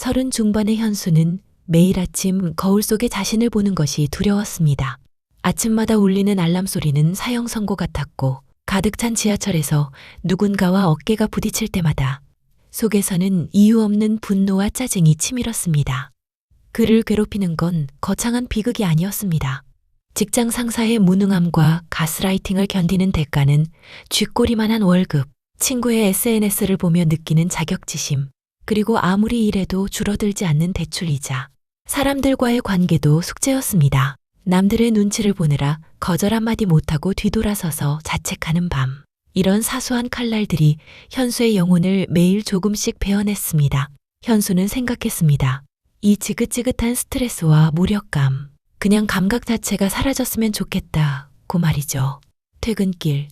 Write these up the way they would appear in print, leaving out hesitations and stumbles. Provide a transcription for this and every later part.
서른 중반의 현수는 매일 아침 거울 속에 자신을 보는 것이 두려웠습니다. 아침마다 울리는 알람 소리는 사형 선고 같았고 가득 찬 지하철에서 누군가와 어깨가 부딪힐 때마다 속에서는 이유 없는 분노와 짜증이 치밀었습니다. 그를 괴롭히는 건 거창한 비극이 아니었습니다. 직장 상사의 무능함과 가스라이팅을 견디는 대가는 쥐꼬리만한 월급, 친구의 SNS를 보며 느끼는 자격지심, 그리고 아무리 일해도 줄어들지 않는 대출이자, 사람들과의 관계도 숙제였습니다. 남들의 눈치를 보느라 거절 한마디 못하고 뒤돌아서서 자책하는 밤. 이런 사소한 칼날들이 현수의 영혼을 매일 조금씩 베어냈습니다. 현수는 생각했습니다. 이 지긋지긋한 스트레스와 무력감, 그냥 감각 자체가 사라졌으면 좋겠다고 말이죠. 퇴근길,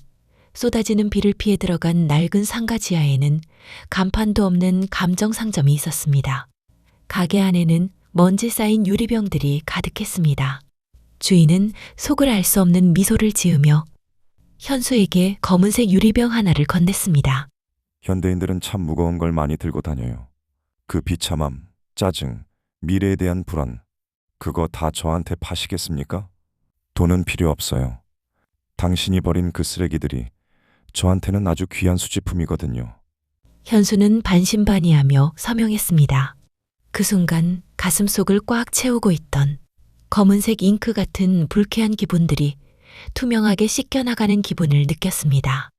쏟아지는 비를 피해 들어간 낡은 상가 지하에는 간판도 없는 감정 상점이 있었습니다. 가게 안에는 먼지 쌓인 유리병들이 가득했습니다. 주인은 속을 알 수 없는 미소를 지으며 현수에게 검은색 유리병 하나를 건넸습니다. 현대인들은 참 무거운 걸 많이 들고 다녀요. 그 비참함, 짜증, 미래에 대한 불안, 그거 다 저한테 파시겠습니까? 돈은 필요 없어요. 당신이 버린 그 쓰레기들이 저한테는 아주 귀한 수집품이거든요. 현수는 반신반의하며 서명했습니다. 그 순간 가슴속을 꽉 채우고 있던 검은색 잉크 같은 불쾌한 기분들이 투명하게 씻겨나가는 기분을 느꼈습니다.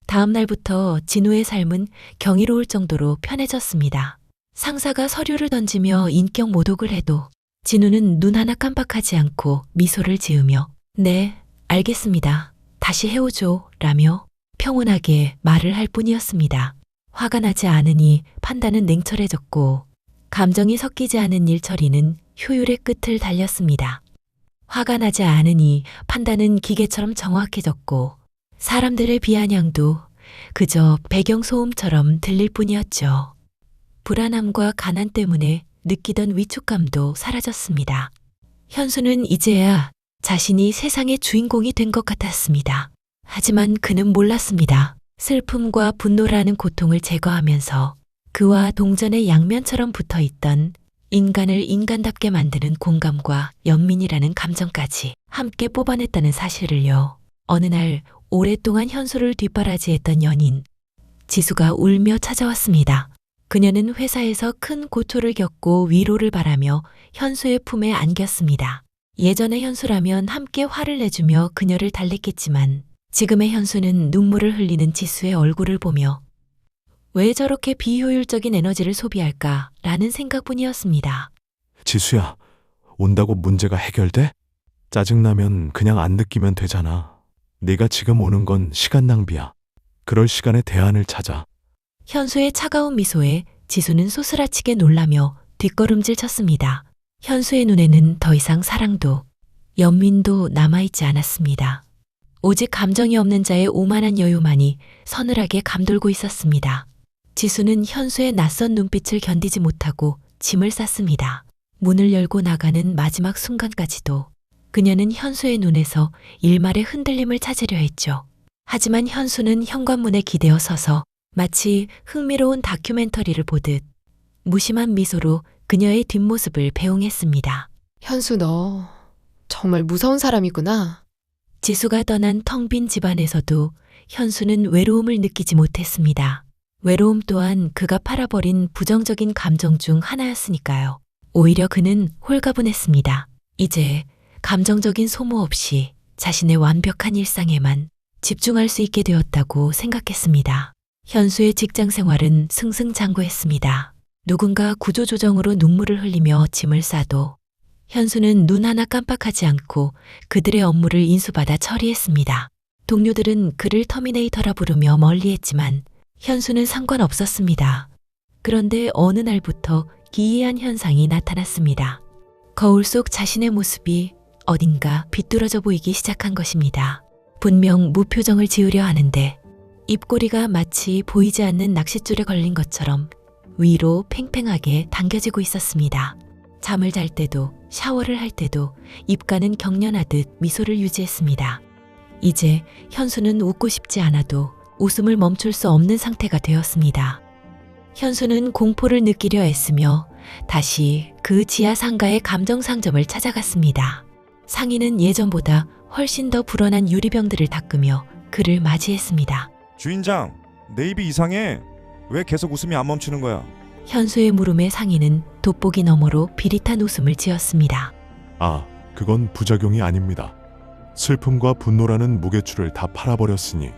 다음 날부터 진우의 삶은 경이로울 정도로 편해졌습니다. 상사가 서류를 던지며 인격 모독을 해도 진우는 눈 하나 깜빡하지 않고 미소를 지으며 네, 알겠습니다. 다시 해오죠. 라며 평온하게 말을 할 뿐이었습니다. 화가 나지 않으니 판단은 냉철해졌고 감정이 섞이지 않은 일 처리는 효율의 끝을 달렸습니다. 화가 나지 않으니 판단은 기계처럼 정확해졌고 사람들의 비아냥도 그저 배경소음처럼 들릴 뿐이었죠. 불안함과 가난 때문에 느끼던 위축감도 사라졌습니다. 현수는 이제야 자신이 세상의 주인공이 된 것 같았습니다. 하지만 그는 몰랐습니다. 슬픔과 분노라는 고통을 제거하면서 그와 동전의 양면처럼 붙어있던 인간을 인간답게 만드는 공감과 연민이라는 감정까지 함께 뽑아냈다는 사실을요. 어느 날 오랫동안 현수를 뒷바라지했던 연인 지수가 울며 찾아왔습니다. 그녀는 회사에서 큰 고초를 겪고 위로를 바라며 현수의 품에 안겼습니다. 예전의 현수라면 함께 화를 내주며 그녀를 달랬겠지만 지금의 현수는 눈물을 흘리는 지수의 얼굴을 보며 왜 저렇게 비효율적인 에너지를 소비할까라는 생각뿐이었습니다. 지수야, 온다고 문제가 해결돼? 짜증나면 그냥 안 느끼면 되잖아. 네가 지금 오는 건 시간 낭비야. 그럴 시간에 대안을 찾아. 현수의 차가운 미소에 지수는 소스라치게 놀라며 뒷걸음질 쳤습니다. 현수의 눈에는 더 이상 사랑도 연민도 남아있지 않았습니다. 오직 감정이 없는 자의 오만한 여유만이 서늘하게 감돌고 있었습니다. 지수는 현수의 낯선 눈빛을 견디지 못하고 짐을 쌌습니다. 문을 열고 나가는 마지막 순간까지도 그녀는 현수의 눈에서 일말의 흔들림을 찾으려 했죠. 하지만 현수는 현관문에 기대어 서서 마치 흥미로운 다큐멘터리를 보듯 무심한 미소로 그녀의 뒷모습을 배웅했습니다. 현수, 너 정말 무서운 사람이구나. 지수가 떠난 텅 빈 집안에서도 현수는 외로움을 느끼지 못했습니다. 외로움 또한 그가 팔아버린 부정적인 감정 중 하나였으니까요. 오히려 그는 홀가분했습니다. 이제 감정적인 소모 없이 자신의 완벽한 일상에만 집중할 수 있게 되었다고 생각했습니다. 현수의 직장 생활은 승승장구했습니다. 누군가 구조조정으로 눈물을 흘리며 짐을 싸도 현수는 눈 하나 깜빡하지 않고 그들의 업무를 인수받아 처리했습니다. 동료들은 그를 터미네이터라 부르며 멀리했지만 현수는 상관없었습니다. 그런데 어느 날부터 기이한 현상이 나타났습니다. 거울 속 자신의 모습이 어딘가 비뚤어져 보이기 시작한 것입니다. 분명 무표정을 지으려 하는데 입꼬리가 마치 보이지 않는 낚싯줄에 걸린 것처럼 위로 팽팽하게 당겨지고 있었습니다. 잠을 잘 때도 샤워를 할 때도 입가는 경련하듯 미소를 유지했습니다. 이제 현수는 웃고 싶지 않아도 웃음을 멈출 수 없는 상태가 되었습니다. 현수는 공포를 느끼려 애쓰며 다시 그 지하 상가의 감정 상점을 찾아갔습니다. 상인은 예전보다 훨씬 더 불어난 유리병들을 닦으며 그를 맞이했습니다. 주인장, 내 입이 이상해. 왜 계속 웃음이 안 멈추는 거야? 현수의 물음에 상인은 돋보기 너머로 비릿한 웃음을 지었습니다. 아, 그건 부작용이 아닙니다. 슬픔과 분노라는 무게추를 다 팔아버렸으니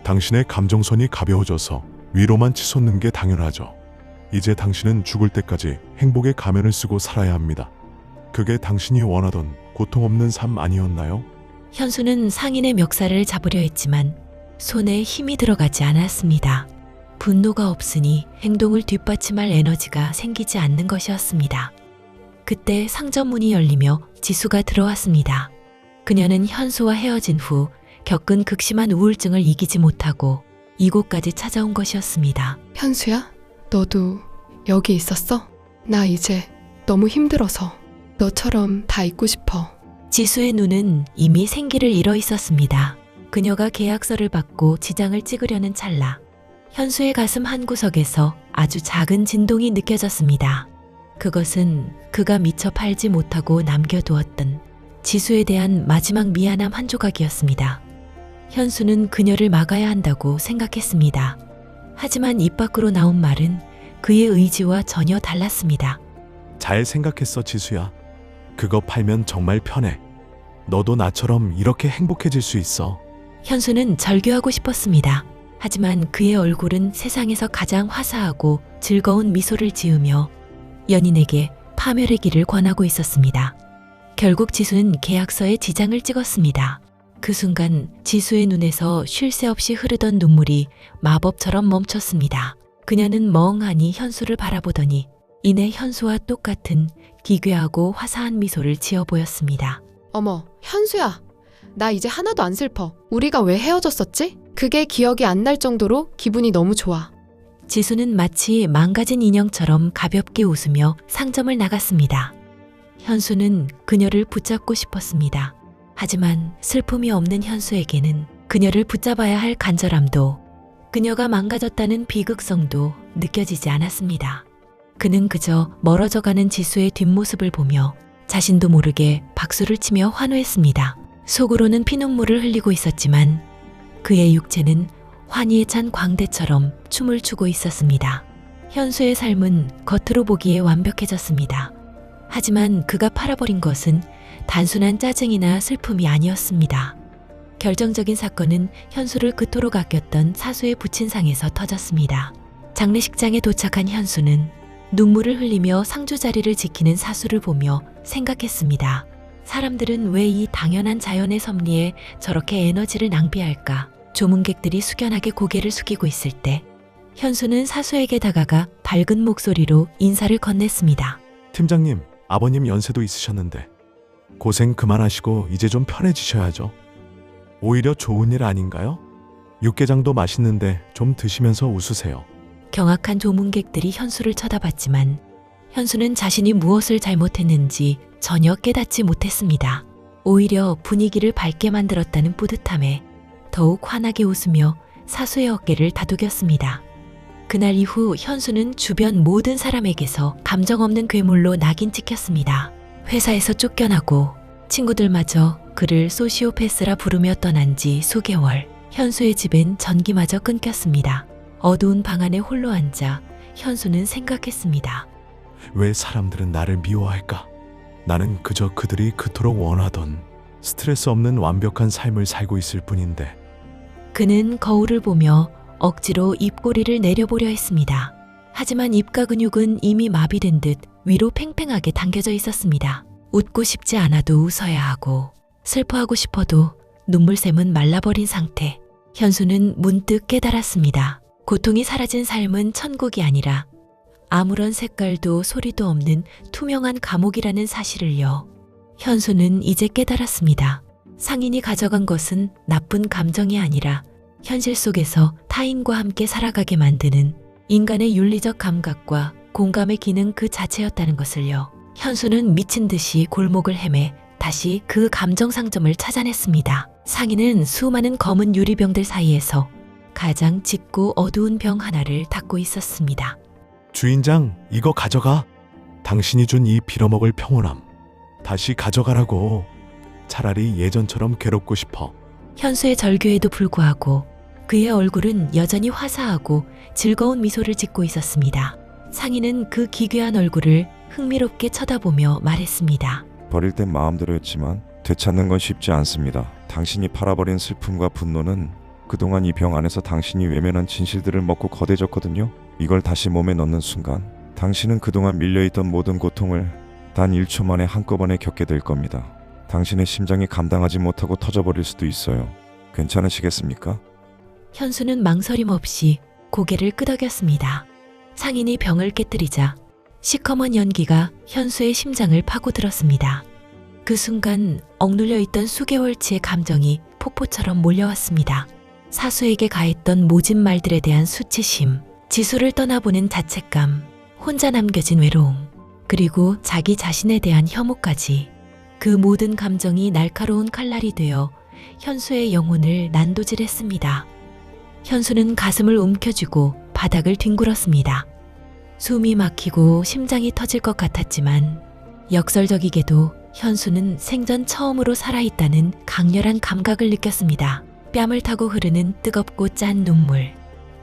당신의 감정선이 가벼워져서 위로만 치솟는 게 당연하죠. 이제 당신은 죽을 때까지 행복의 가면을 쓰고 살아야 합니다. 그게 당신이 원하던 고통 없는 삶 아니었나요? 현수는 상인의 멱살을 잡으려 했지만 손에 힘이 들어가지 않았습니다. 분노가 없으니 행동을 뒷받침할 에너지가 생기지 않는 것이었습니다. 그때 상점 문이 열리며 지수가 들어왔습니다. 그녀는 현수와 헤어진 후 겪은 극심한 우울증을 이기지 못하고 이곳까지 찾아온 것이었습니다. 현수야, 너도 여기 있었어? 나 이제 너무 힘들어서 너처럼 다 있고 싶어. 지수의 눈은 이미 생기를 잃어 있었습니다. 그녀가 계약서를 받고 지장을 찍으려는 찰나 현수의 가슴 한구석에서 아주 작은 진동이 느껴졌습니다. 그것은 그가 미처 팔지 못하고 남겨두었던 지수에 대한 마지막 미안함 한 조각이었습니다. 현수는 그녀를 막아야 한다고 생각했습니다. 하지만 입 밖으로 나온 말은 그의 의지와 전혀 달랐습니다. 잘 생각했어, 지수야. 그거 팔면 정말 편해. 너도 나처럼 이렇게 행복해질 수 있어. 현수는 절규하고 싶었습니다. 하지만 그의 얼굴은 세상에서 가장 화사하고 즐거운 미소를 지으며 연인에게 파멸의 길을 권하고 있었습니다. 결국 지수는 계약서에 지장을 찍었습니다. 그 순간 지수의 눈에서 쉴 새 없이 흐르던 눈물이 마법처럼 멈췄습니다. 그녀는 멍하니 현수를 바라보더니 이내 현수와 똑같은 기괴하고 화사한 미소를 지어 보였습니다. 어머, 현수야. 나 이제 하나도 안 슬퍼. 우리가 왜 헤어졌었지? 그게 기억이 안 날 정도로 기분이 너무 좋아. 지수는 마치 망가진 인형처럼 가볍게 웃으며 상점을 나갔습니다. 현수는 그녀를 붙잡고 싶었습니다. 하지만 슬픔이 없는 현수에게는 그녀를 붙잡아야 할 간절함도 그녀가 망가졌다는 비극성도 느껴지지 않았습니다. 그는 그저 멀어져가는 지수의 뒷모습을 보며 자신도 모르게 박수를 치며 환호했습니다. 속으로는 피눈물을 흘리고 있었지만 그의 육체는 환희에 찬 광대처럼 춤을 추고 있었습니다. 현수의 삶은 겉으로 보기에 완벽해졌습니다. 하지만 그가 팔아버린 것은 단순한 짜증이나 슬픔이 아니었습니다. 결정적인 사건은 현수를 그토록 아꼈던 사수의 부친상에서 터졌습니다. 장례식장에 도착한 현수는 눈물을 흘리며 상주 자리를 지키는 사수를 보며 생각했습니다. 사람들은 왜 이 당연한 자연의 섭리에 저렇게 에너지를 낭비할까? 조문객들이 숙연하게 고개를 숙이고 있을 때 현수는 사수에게 다가가 밝은 목소리로 인사를 건넸습니다. 팀장님, 아버님 연세도 있으셨는데 고생 그만하시고 이제 좀 편해지셔야죠. 오히려 좋은 일 아닌가요? 육개장도 맛있는데 좀 드시면서 웃으세요. 경악한 조문객들이 현수를 쳐다봤지만 현수는 자신이 무엇을 잘못했는지 전혀 깨닫지 못했습니다. 오히려 분위기를 밝게 만들었다는 뿌듯함에 더욱 환하게 웃으며 사수의 어깨를 다독였습니다. 그날 이후 현수는 주변 모든 사람에게서 감정 없는 괴물로 낙인 찍혔습니다. 회사에서 쫓겨나고 친구들마저 그를 소시오패스라 부르며 떠난 지 수개월. 현수의 집엔 전기마저 끊겼습니다. 어두운 방 안에 홀로 앉아 현수는 생각했습니다. 왜 사람들은 나를 미워할까? 나는 그저 그들이 그토록 원하던 스트레스 없는 완벽한 삶을 살고 있을 뿐인데. 그는 거울을 보며 억지로 입꼬리를 내려보려 했습니다. 하지만 입가 근육은 이미 마비된 듯 위로 팽팽하게 당겨져 있었습니다. 웃고 싶지 않아도 웃어야 하고 슬퍼하고 싶어도 눈물샘은 말라버린 상태. 현수는 문득 깨달았습니다. 고통이 사라진 삶은 천국이 아니라 아무런 색깔도 소리도 없는 투명한 감옥이라는 사실을요. 현수는 이제 깨달았습니다. 상인이 가져간 것은 나쁜 감정이 아니라 현실 속에서 타인과 함께 살아가게 만드는 인간의 윤리적 감각과 공감의 기능 그 자체였다는 것을요. 현수는 미친 듯이 골목을 헤매 다시 그 감정 상점을 찾아냈습니다. 상인은 수많은 검은 유리병들 사이에서 가장 짙고 어두운 병 하나를 닫고 있었습니다. 주인장, 이거 가져가. 당신이 준 이 빌어먹을 평온함 다시 가져가라고. 차라리 예전처럼 괴롭고 싶어. 현수의 절규에도 불구하고 그의 얼굴은 여전히 화사하고 즐거운 미소를 짓고 있었습니다. 상인은 그 기괴한 얼굴을 흥미롭게 쳐다보며 말했습니다. 버릴 땐 마음대로 했지만 되찾는 건 쉽지 않습니다. 당신이 팔아버린 슬픔과 분노는 그동안 이 병 안에서 당신이 외면한 진실들을 먹고 거대졌거든요. 이걸 다시 몸에 넣는 순간 당신은 그동안 밀려있던 모든 고통을 단 1초 만에 한꺼번에 겪게 될 겁니다. 당신의 심장이 감당하지 못하고 터져버릴 수도 있어요. 괜찮으시겠습니까? 현수는 망설임 없이 고개를 끄덕였습니다. 상인이 병을 깨뜨리자 시커먼 연기가 현수의 심장을 파고들었습니다. 그 순간 억눌려 있던 수개월치의 감정이 폭포처럼 몰려왔습니다. 사수에게 가했던 모진 말들에 대한 수치심, 지수를 떠나보는 자책감, 혼자 남겨진 외로움, 그리고 자기 자신에 대한 혐오까지. 그 모든 감정이 날카로운 칼날이 되어 현수의 영혼을 난도질했습니다. 현수는 가슴을 움켜쥐고 바닥을 뒹굴었습니다. 숨이 막히고 심장이 터질 것 같았지만 역설적이게도 현수는 생전 처음으로 살아있다는 강렬한 감각을 느꼈습니다. 뺨을 타고 흐르는 뜨겁고 짠 눈물.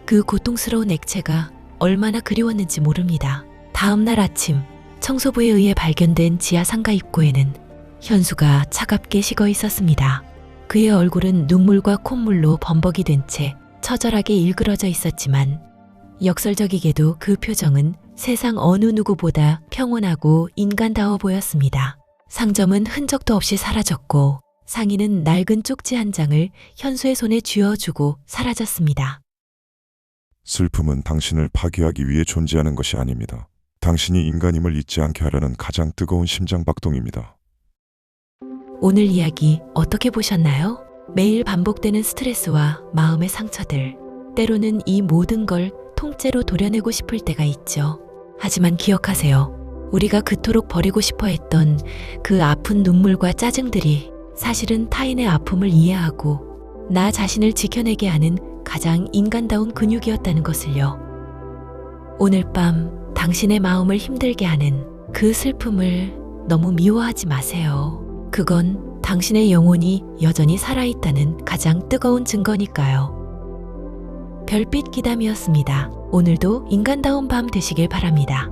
그 고통스러운 액체가 얼마나 그리웠는지 모릅니다. 다음 날 아침 청소부에 의해 발견된 지하 상가 입구에는 현수가 차갑게 식어 있었습니다. 그의 얼굴은 눈물과 콧물로 범벅이 된 채 처절하게 일그러져 있었지만 역설적이게도 그 표정은 세상 어느 누구보다 평온하고 인간다워 보였습니다. 상점은 흔적도 없이 사라졌고 상인은 낡은 쪽지 한 장을 현수의 손에 쥐어주고 사라졌습니다. 슬픔은 당신을 파괴하기 위해 존재하는 것이 아닙니다. 당신이 인간임을 잊지 않게 하려는 가장 뜨거운 심장박동입니다. 오늘 이야기 어떻게 보셨나요? 매일 반복되는 스트레스와 마음의 상처들, 때로는 이 모든 걸 통째로 도려내고 싶을 때가 있죠. 하지만 기억하세요. 우리가 그토록 버리고 싶어 했던 그 아픈 눈물과 짜증들이 사실은 타인의 아픔을 이해하고 나 자신을 지켜내게 하는 가장 인간다운 근육이었다는 것을요. 오늘 밤 당신의 마음을 힘들게 하는 그 슬픔을 너무 미워하지 마세요. 그건 당신의 영혼이 여전히 살아있다는 가장 뜨거운 증거니까요. 별빛 기담이었습니다. 오늘도 인간다운 밤 되시길 바랍니다.